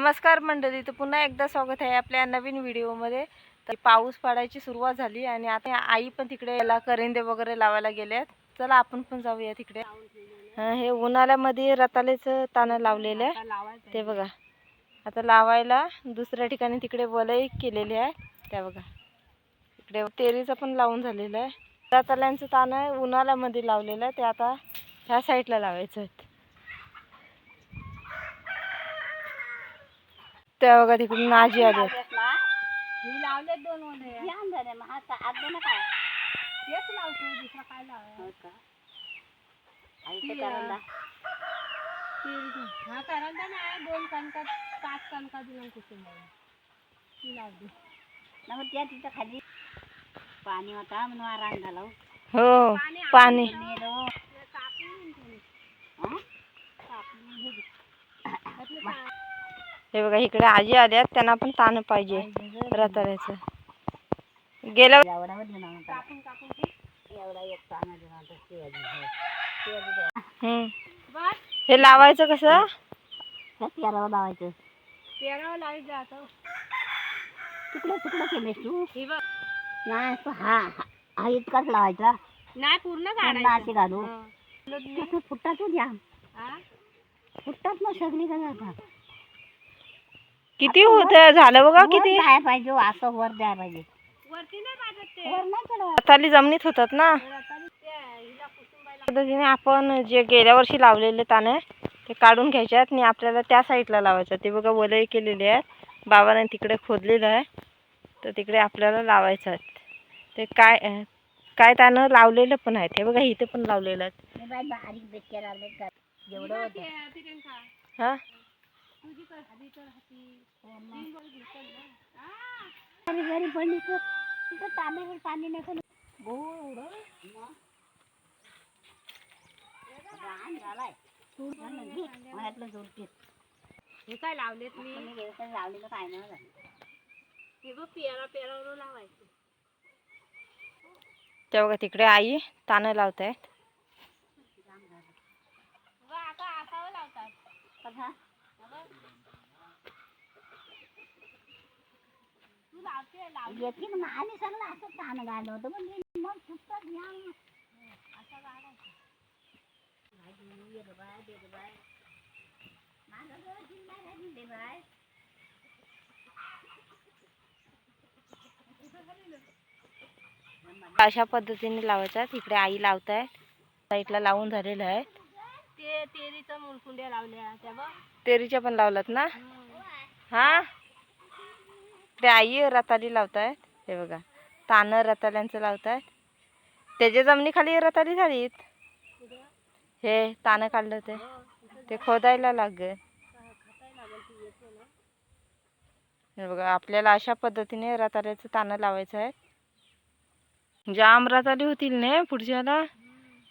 नमस्कार मंडळी, तर पुन्हा एकदा स्वागत आहे आपल्या नवीन व्हिडिओमध्ये। तर पाऊस पडायची सुरुवात झाली आणि आता आई पण तिकडे याला करिंदे वगैरे लावायला गेल्यात। चला आपण पण जाऊया तिकडे। हे उन्हाळ्यामध्ये रताळ्याचं तानं लावलेलं आहे ते बघा। आता लावायला दुसऱ्या ठिकाणी तिकडे वलय केलेले आहे त्या बघा। इकडे तेरीचं पण लावून झालेलं आहे। रताळ्यांचं तानं उन्हाळ्यामध्ये लावलेलं आहे ते आता ह्या साईडला लावायचं आहे। त्या बघा तिकडून आजी आले। मी लावले दोन वने ध्यान झाले मग आता आज ना काय तेच लावतो दुसरा काय लावाय का आई ते करंदा हा करंदा नाही दोन कणकात 5 कणका दिलं कुठून ती लावली ना मग त्या तिथं खाली पाणी होता म्हणून आराम झाला हो पाणी हे बघा इकडे आजी आल्यात त्यांना पण ताण पाहिजे रताळ्याचं। गेल्या हे लावायचं कसं पेरावं लावायचं पेरावं लावायचं आता तुकडं तुकडं केलेस तू नाही हा हा इतकाच लावायचा नाही पूर्ण काढायचं घालू फुट्टा तू द्या फुट्टाच मग सगळी का जातात किती होत झालं बघा किती द्यायला पाहिजे असं वर द्यायला पाहिजे वरती नाही पाहिजे ते वर नाही चढवा रताळी जमिनीत होतात ना। पद्धतीने आपण जे गेल्या वर्षी लावलेले ताने ते काढून घ्यायचे आणि आपल्याला त्या साईडला लावायचं। ते बघा वलय केलेले आहे बाबाने तिकडे खोदलेलं आहे तर तिकडे आपल्याला लावायचं आहे। ते काय काय तानं लावलेलं पण आहे हे बघा इथे पण लावलेलं आहे। बारीक बेटक्या लावले का जेवढं होतं हा घरी पडली तर तांब्यावर पाणी नाही पण हे काय लावलेत मी लावलेलं काय नाही झालं हे बघ पेरावर लावायचं त्या बघा तिकडे आई तानं लावतायत। आता आतावर लावतात तू लावते लावली मग आणि सगळं असं ताण घाललं होतं पण मग फुटतात घ्या असं काढायचं अशा पद्धतीने लावायचं। इकडे आई लावताय साईडला लावून झालेलं आहे। ते तेरीचं मुलकुंड्या लावल्या त्या बघ तेरीच्या पण लावलात ना। हा ते आई रताळी लावतायत हे बघा तानं रताळ्यांचं लावतायत त्याच्या जमिनीखाली रताळी झालीत। हे तानं काढलं ते खोदायला लागेल हे बघा। आपल्याला अशा पद्धतीने रताळ्याचं तानं लावायचं आहे। जाम रताळी होतील ना पुढच्याला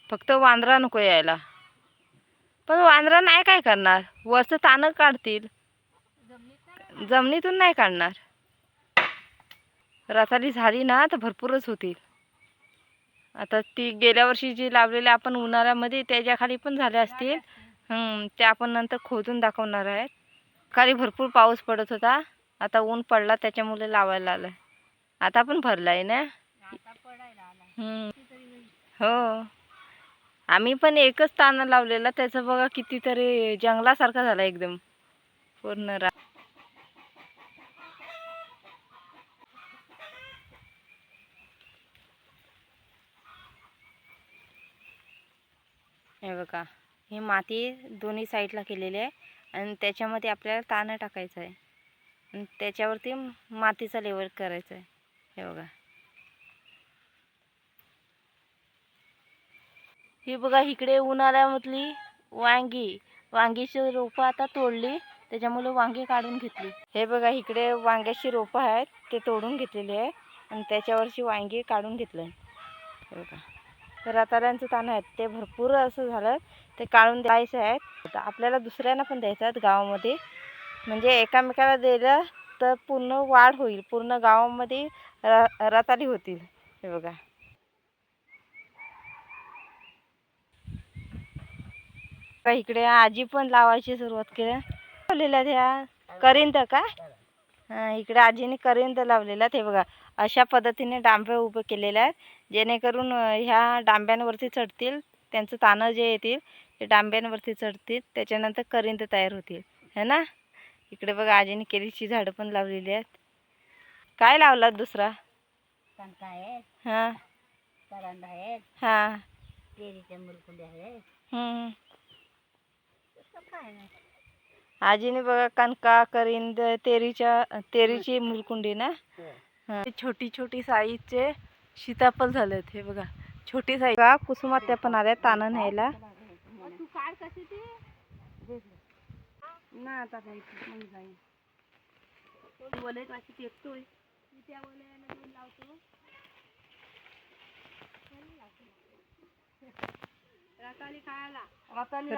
फक्त वांदरा नको यायला। पण वांदरा नाही काय करणार वरचं तानं काढतील जमिनीतून नाही काढणार। रताळी झाली ना तर भरपूरच होतील। आता ती गेल्या वर्षी जी लावलेली आपण उन्हाळ्यामध्ये त्याच्या खाली पण झाले असतील ते आपण नंतर खोदून दाखवणार आहे। खाली भरपूर पाऊस पडत होता आता ऊन पडला त्याच्यामुळे लावायला आलं। आता पण भरलाय ना हो। आम्ही पण एकच तानं लावलेला त्याचं बघा कितीतरी जंगलासारखा झाला एकदम पूर्ण हे बघा ही माती दोन्ही साईडला केलेली आहे आणि त्याच्यामध्ये आपल्याला तानं टाकायचं आहे आणि त्याच्यावरती मातीचा लेवल करायचा आहे हे बघा। ही बघा इकडे उन्हाळ्यामधली वांगीची रोपं आता तोडली त्याच्यामुळे वांगी काढून घेतली। हे बघा इकडे वांग्याची रोपं आहेत ते तोडून घेतलेले आहे आणि त्याच्यावरची वांगी काढून घेतलं हे बघा। रताळ्यांचं तानं आहेत ते भरपूर असं झालं ते काढून द्यायचं आहेत। आपल्याला दुसऱ्यांना पण द्यायचं आहे गावामध्ये म्हणजे एकामेकाला दिलं तर पूर्ण वाढ होईल पूर्ण गावामध्ये रताळी होतील हे बघा। इकडे आजी पण लावायची सुरुवात केली लावलेल्या त्या करिंद का? हा, इकडे आजीने करिंद लावलेला ते बघा. अशा पद्धतीने डांबे उभे केलेले आहेत जेणेकरून ह्या डांब्यांवरती चढतील, त्यांचं तानं जे येतील ते डांब्यांवरती चढतील, त्याच्यानंतर करिंद तयार होतील है ना. इकडे बघा आजीने केळीची झाडं पण लावलेली आहेत. काय लावलात दुसरा? कणका आहे, हां करंद आहे, हां. केळीचे मुरकुंडे आहे. काय नाही. आजीने बघा कणका, करिंद, तेरीची मुलकुंडी ना. हां, छोटी छोटी साईजचे सीताफळ झालेत हे बघा. छोटी साईज का कुसुमात्या पण आल्या तानं न्यायला. तू काढ कशी ती ना आता काही मग जाईल बोलत वाशी पेटतोय त्या बोलायला दोन लावतो रताली खायला रताली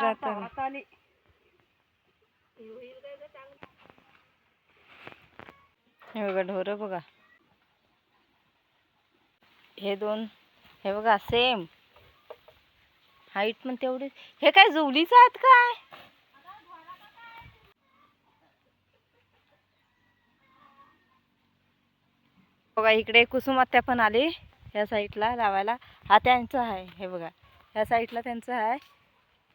हे बघा ढोरं बघा. हे दोन हे बघा सेम हाईट पण तेवढीच. हे काय जुवलीच आहेत काय? बघा इकडे कुसुमात्या पण आली ह्या साईडला लावायला. हा त्यांचा आहे हे बघा. ह्या साईडला त्यांचं आहे.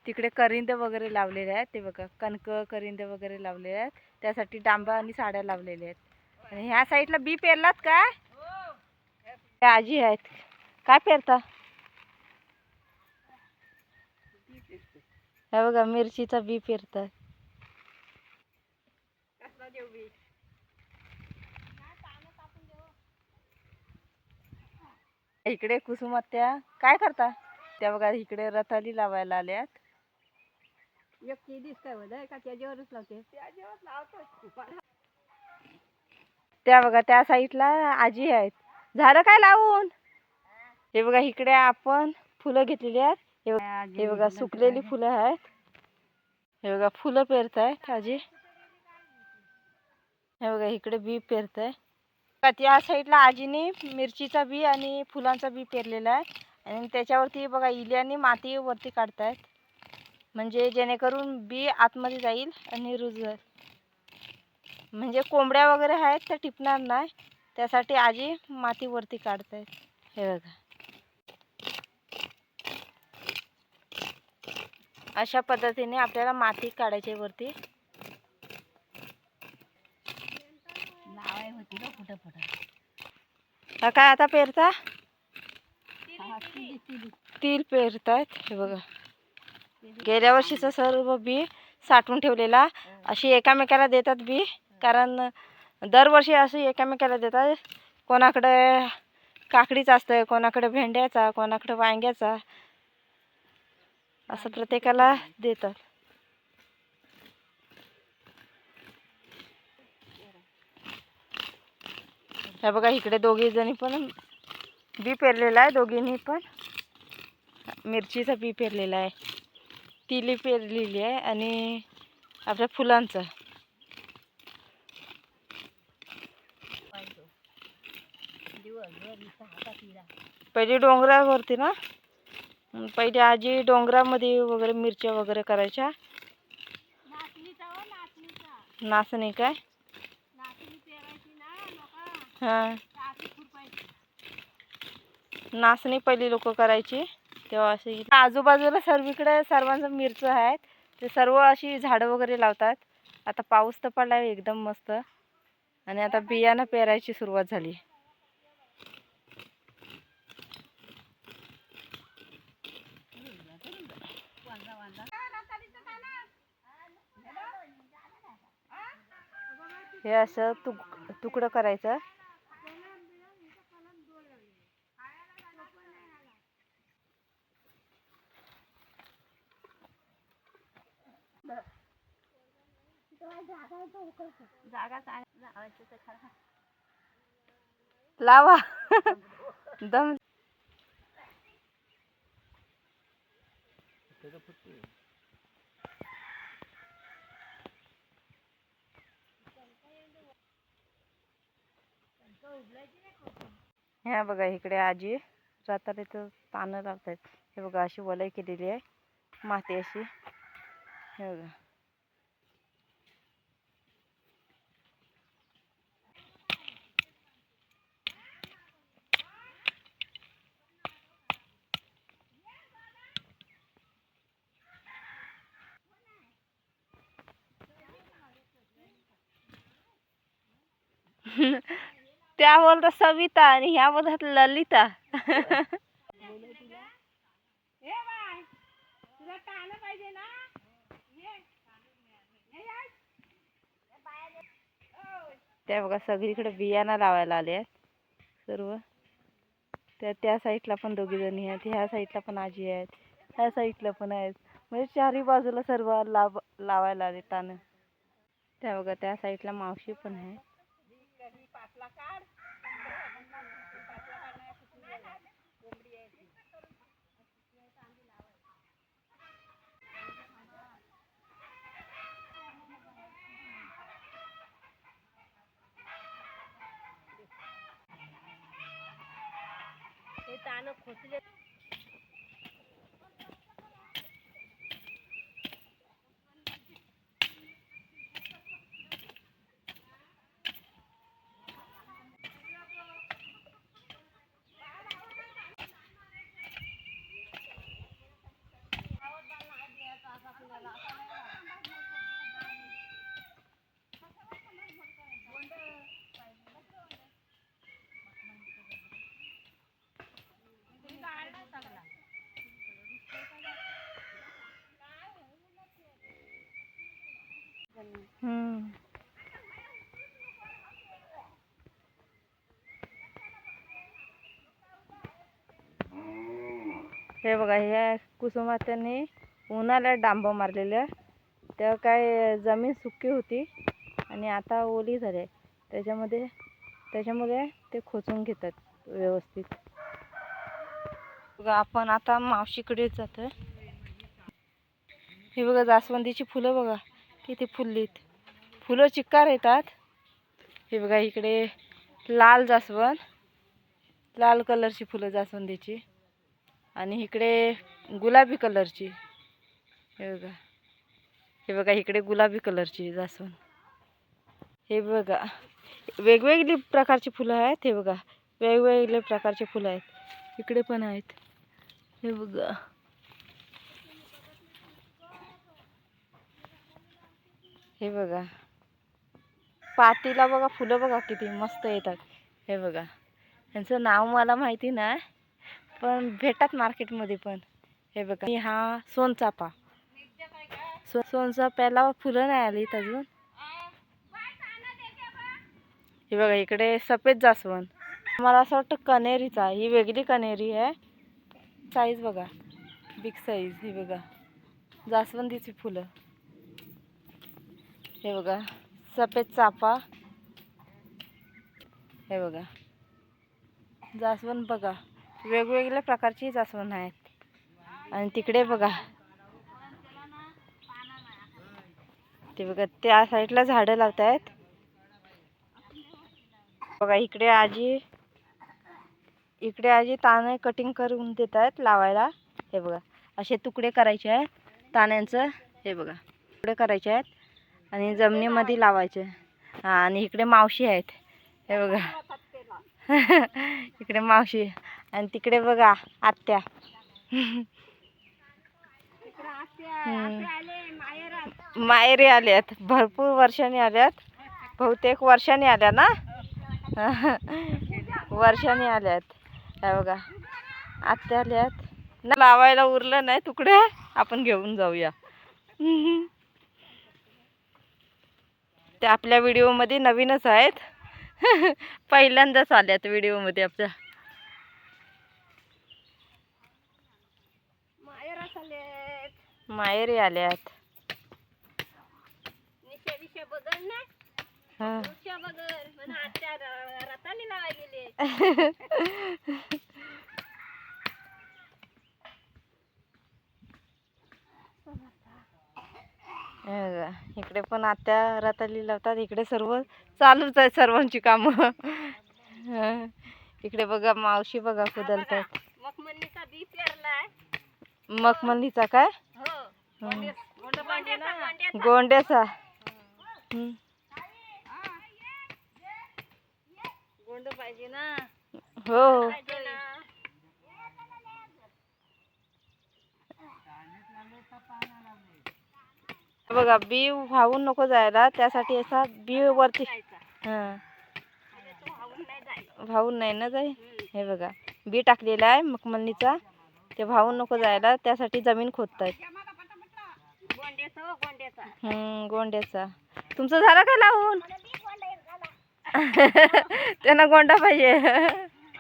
तिकडे करिंद वगैरे लावलेले आहेत ते बघा. कणक करिंद वगैरे लावलेले आहेत. त्यासाठी डांबा आणि साड्या लावलेल्या आहेत. आणि ह्या साईडला बी पेरलात काय? त्या आजी आहेत. काय पेरता? हे बघा मिरचीचा बी पेरतात. इकडे कुसुमात्या काय करता? त्या बघा इकडे रताली लावायला आल्यात. एक केळीच काय होतं का त्याच्यावरच लावते त्याच्यावरच लावतो. त्या बघा त्या साईडला आजी आहेत. झालं काय लावून? हे बघा इकडे आपण फुलं घेतलेली आहेत. हे बघा सुकलेली फुलं आहेत. हे बघा फुलं पेरतायत आजी. हे बघा इकडे बी पेरताय. त्या साईडला आजीने मिरचीचा बी आणि फुलांचा बी पेरलेला आहे. आणि त्याच्यावरती बघा इल्याने माती वरती काढतायत म्हणजे जेणेकरून बी आतमध्ये जाईल आणि रुजल. म्हणजे कोंबड्या वगैरे आहेत त्या टिपणार नाही त्यासाठी आजी माती वरती काढतायत. हे बघा अशा पद्धतीने आपल्याला माती काढायची वरती. लावाय होती ना कुठं हा काय आता पेरता? तिल तीळ पेरतायत. हे बघा गेल्या वर्षीचं सर्व बी साठवून ठेवलेला अशी एकामेकाला देतात बी. कारण दरवर्षी अशी एकामेकाला देतात. कोणाकडे काकडीचा असतं, कोणाकडे भेंड्याचा, कोणाकडे वांग्याचा, असं प्रत्येकाला देतात. हे बघा इकडे दोघी जणी पण बी पेरलेला आहे. दोघींनी पण मिरचीचा बी पेरलेला आहे, तिली पेरलेली आहे आणि आपल्या फुलांचं. पहिले डोंगरावरती ना, पहिले आजी डोंगरामध्ये वगैरे मिरच्या वगैरे करायच्या. नाचणी काय? हां नाचणी पहिली लोक करायची तेव्हा. अशी आजूबाजूला सर्वीकडे सर्वांचं मिरचं आहेत. ते सर्व अशी झाडं वगैरे लावतात. आता पाऊस तर पडला एकदम मस्त आणि आता बियाणं पेरायची सुरुवात झाली. हे असं तुकडं करायचं. लावा दम. ह्या बघा इकडे आजी रात्री तर तानं लावतात. हे बघा अशी वलय केलेली आहे माती अशी. हे बघा त्या बोलतात सविता आणि ह्या बोलतात ललिता. त्या बघा सगळीकडे बियाणं लावायला आले आहेत सर्व. त्या साईडला पण दोघी जणी आहेत, ह्या साईडला पण आजी आहेत, ह्या साईडला पण आहेत. म्हणजे चारही बाजूला सर्व लावायला आले तानं. त्या बघा त्या साईडला मावशी पण आहे. हे बघा ह्या कुसुमात्याने उन्हाळ्यात डांबा मारलेल्या. तेव्हा काय जमीन सुकी होती आणि आता ओली झाली. त्याच्यामुळे ते खोचून घेतात व्यवस्थित. बघा आपण आता मावशीकडे जातोय. हे बघा जास्वंदीची फुलं बघा किती फुललीत. फुलं चिक्कार येतात. हे बघा इकडे लाल जास्वंद, लाल कलरची फुलं जास्वंदीची. आणि इकडे गुलाबी कलरची. हे बघा इकडे गुलाबी कलरची जास्वंद. हे बघा वेगवेगळी प्रकारची फुलं आहेत. हे बघा वेगवेगळे प्रकारचे फुलं आहेत. इकडे पण आहेत. हे बघा हे बघा पातीला बघा फुलं बघा किती मस्त येतात. हे बघा यांचं नाव मला माहिती नाही पण भेटतात मार्केटमध्ये पण. हे बघा हा सोनचाफा. सोनचाफ्याला फुलं नाही आलीत अजून. हे बघा इकडे सफेद जास्वंद. मला असं वाटतं कनेरीचा. ही वेगळी कनेरी आहे. साईज बघा बिग साईज. हे बघा जास्वंदीची फुलं. हे बघा सफेद चाफा. हे बघा जास्वंद बघा वेगवेगळ्या प्रकारची जास्वंद आहेत. आणि तिकडे बघा ते बघा त्या साईडला झाडं लावत आहेत. बघा इकडे आजी ताने कटिंग करून देत आहेत लावायला. हे बघा असे तुकडे करायचे आहेत ताण्यांचं. हे बघा तुकडे करायचे आहेत आणि जमिनीमध्ये लावायचे. हा आणि इकडे मावशी आहेत. हे बघा इकडे मावशी आणि तिकडे बघा आत्या. माहेरी आल्यात. भरपूर वर्षांनी आल्यात. बहुतेक वर्षांनी आल्या ना. वर्षांनी आल्यात. हे बघा आत्या आल्यात. लावायला उरलं नाही तुकडे आपण घेऊन जाऊया. ते आपल्या व्हिडिओमध्ये नवीनच आहेत. पहिल्यांदाच आल्यात व्हिडिओमध्ये आपल्या. माहेरी आल्यात. इकडे पण आत्या रताळी लावतात. इकडे सर्व चालूच आहे सर्वांची कामं. इकडे बघा मावशी बघा कुदलतात. मखमलीचा काय गोंड्याचा. गोंड पाहिजे ना. हो बघा बी वाहून नको जायला त्यासाठी असा बी वरती. भाऊन नाही ना जाई. हे बघा बी टाकलेला आहे मखमलनीचा, ते भाऊन नको जायला त्यासाठी जमीन खोदतायत. गोंड्याचा. तुमचं झालं का लावून? त्यांना गोंडा पाहिजे.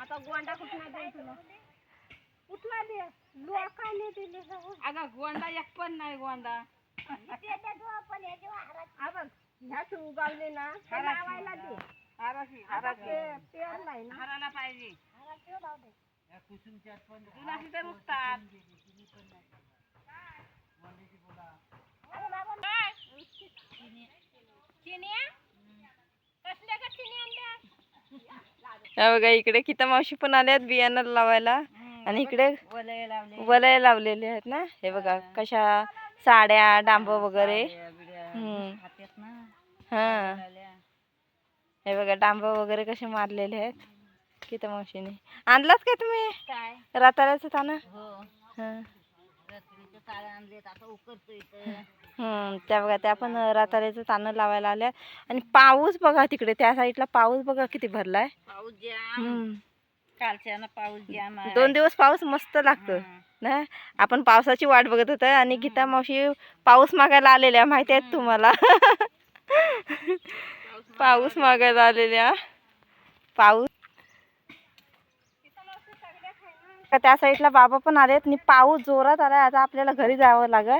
आता गोंडा कुठला दे तुला? कुठला दे? लोकांनी दिले अगं गोंडा एक पण नाही गोंडा. ह्याच उगावले ना लावायला दे. हाराला पाहिजे. हा बघा इकडे किता मावशी पण आल्यात बियाणं लावायला. आणि इकडे वलय लावलेले आहेत ना. हे बघा कशा साड्या डांब वगैरे. हा हे बघा डांब वगैरे कसे मारलेले आहेत किता मावशीने. आणलात का तुम्ही राताळ्याचं ताना? त्या बघा त्या पण राताळ्याचं तानं लावायला आल्या. आणि पाऊस बघा तिकडे त्या साईडला पाऊस बघा किती भरलाय. कालच्यानं पाऊस जाम आहे. 2 दिवस पाऊस मस्त लागतो ना. आपण पावसाची वाट बघत होतो आणि गीता मावशी पाऊस मागायला आलेल्या माहिती आहेत तुम्हाला. पाऊस मागायला आलेल्या. पाऊस त्या साईडला बाबा पण आलेत आणि पाऊस जोरात आलाय. आता आपल्याला घरी जावं लागेल.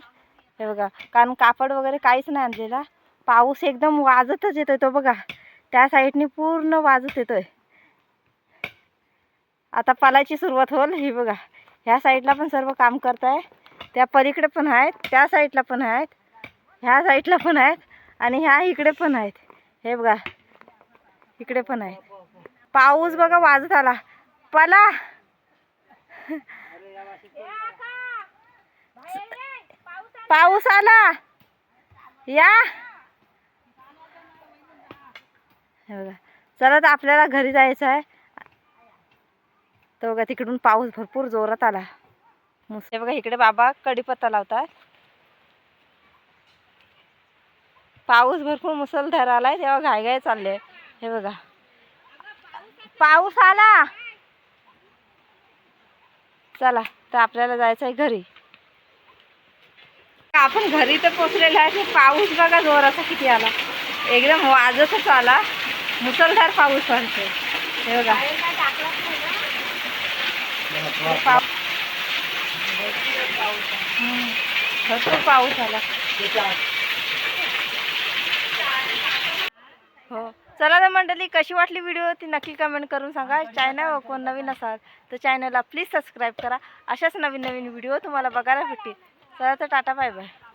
हे बघा कारण कापड वगैरे काहीच नाही आणलेला. पाऊस एकदम वाजतच येतोय तो बघा त्या साईडनी पूर्ण वाजत येतोय. आता पालाची सुरुवात होईल. ही बघा ह्या साईडला पण सर्व काम करताय. त्या पलीकडे पण आहेत, त्या साईडला पण आहेत, ह्या साईडला पण आहेत आणि ह्या इकडे पण आहेत. हे बघा इकडे पण आहे. पाऊस बघा वाजत आला. पला पाऊस आला या. हे बघा चला तर आपल्याला घरी जायचं आहे. तर बघा तिकडून पाऊस भरपूर जोरात आला. हे बघा इकडे बाबा कढीपत्ता लावतात. पाऊस भरपूर मुसळधार आलाय तेव्हा घाई चालले. हे बघा पाऊस आला. चला तर आपल्याला जायचं आहे घरी. आपण घरी तर पोचलेलो आहे. पाऊस बघा जोराचा किती आला. एकदम वाजतच आला. मुसळधार पाऊस पडतोय. हे बघा भरपूर पाऊस आला. हो चला तर मंडळी कशी वाटली व्हिडिओ ती नक्की कमेंट करून सांगा. चॅनल कोण नवीन असाल तर चॅनलला प्लीज सबस्क्राईब करा. अशाच नवीन नवीन व्हिडिओ तुम्हाला बघायला भेटतील. चला तर टाटा बाय बाय.